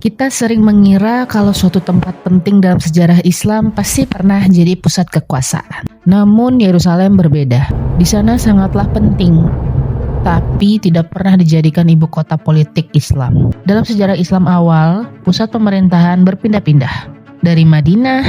Kita sering mengira kalau suatu tempat penting dalam sejarah Islam pasti pernah jadi pusat kekuasaan. Namun Yerusalem berbeda. Di sana sangatlah penting, tapi tidak pernah dijadikan ibu kota politik Islam. Dalam sejarah Islam awal, pusat pemerintahan berpindah-pindah dari Madinah,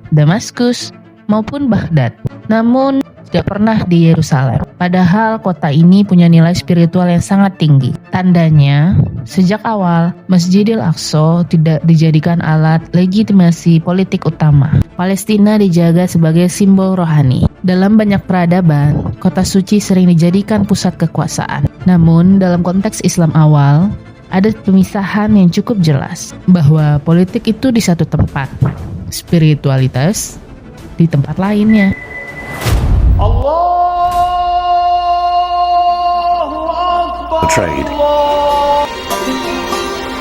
Damaskus, maupun Baghdad. Namun tidak pernah di Yerusalem. Padahal kota ini punya nilai spiritual yang sangat tinggi. Tandanya, sejak awal Masjidil Aqsa tidak dijadikan alat legitimasi politik utama. Palestina dijaga sebagai simbol rohani. Dalam banyak peradaban, kota suci sering dijadikan pusat kekuasaan. Namun, dalam konteks Islam awal, ada pemisahan yang cukup jelas bahwa politik itu di satu tempat, spiritualitas di tempat lainnya. Betrayed.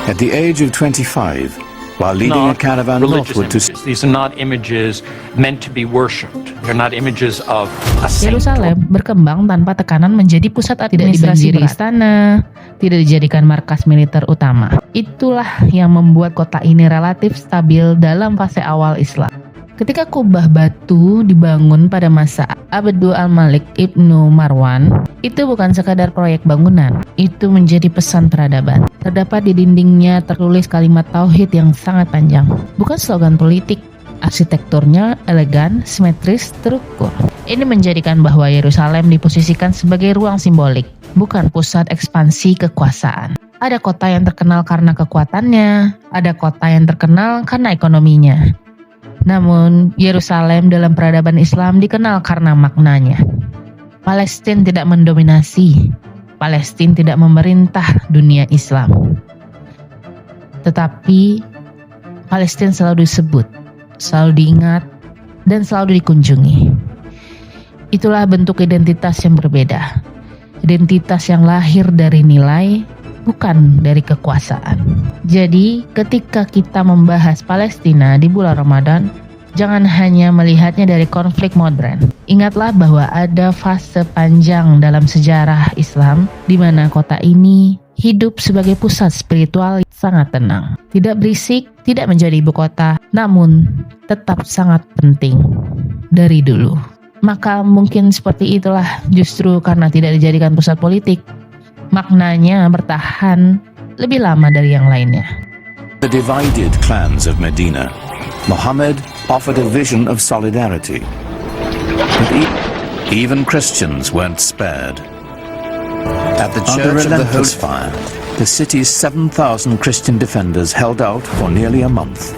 At the age of 25, while leading a caravan northward to These are not images meant to be worshipped. They're not images of a saint. Yerusalem berkembang tanpa tekanan menjadi pusat administrasi istana, tidak dijadikan markas militer utama. Itulah yang membuat kota ini relatif stabil dalam fase awal Islam. Ketika kubah batu dibangun pada masa Abdul Al-Malik Ibnu Marwan, itu bukan sekadar proyek bangunan, itu menjadi pesan peradaban. Terdapat di dindingnya tertulis kalimat tauhid yang sangat panjang. Bukan slogan politik, arsitekturnya elegan, simetris, terukur. Ini menjadikan bahwa Yerusalem diposisikan sebagai ruang simbolik, bukan pusat ekspansi kekuasaan. Ada kota yang terkenal karena kekuatannya, ada kota yang terkenal karena ekonominya. Namun, Yerusalem dalam peradaban Islam dikenal karena maknanya. Palestina tidak mendominasi, Palestina tidak memerintah dunia Islam. Tetapi, Palestina selalu disebut, selalu diingat, dan selalu dikunjungi. Itulah bentuk identitas yang berbeda. Identitas yang lahir dari nilai, bukan dari kekuasaan. Jadi, ketika kita membahas Palestina di bulan Ramadan, jangan hanya melihatnya dari konflik modern. Ingatlah bahwa ada fase panjang dalam sejarah Islam di mana kota ini hidup sebagai pusat spiritual sangat tenang. Tidak berisik, tidak menjadi ibu kota, namun tetap sangat penting dari dulu. Maka mungkin seperti itulah justru karena tidak dijadikan pusat politik, maknanya bertahan lebih lama dari yang lainnya. the divided clans of Medina, Muhammad offered a vision of solidarity. But even Christians weren't spared. At the Church of the Holy Fire, the city's 7,000 Christian defenders held out for nearly a month.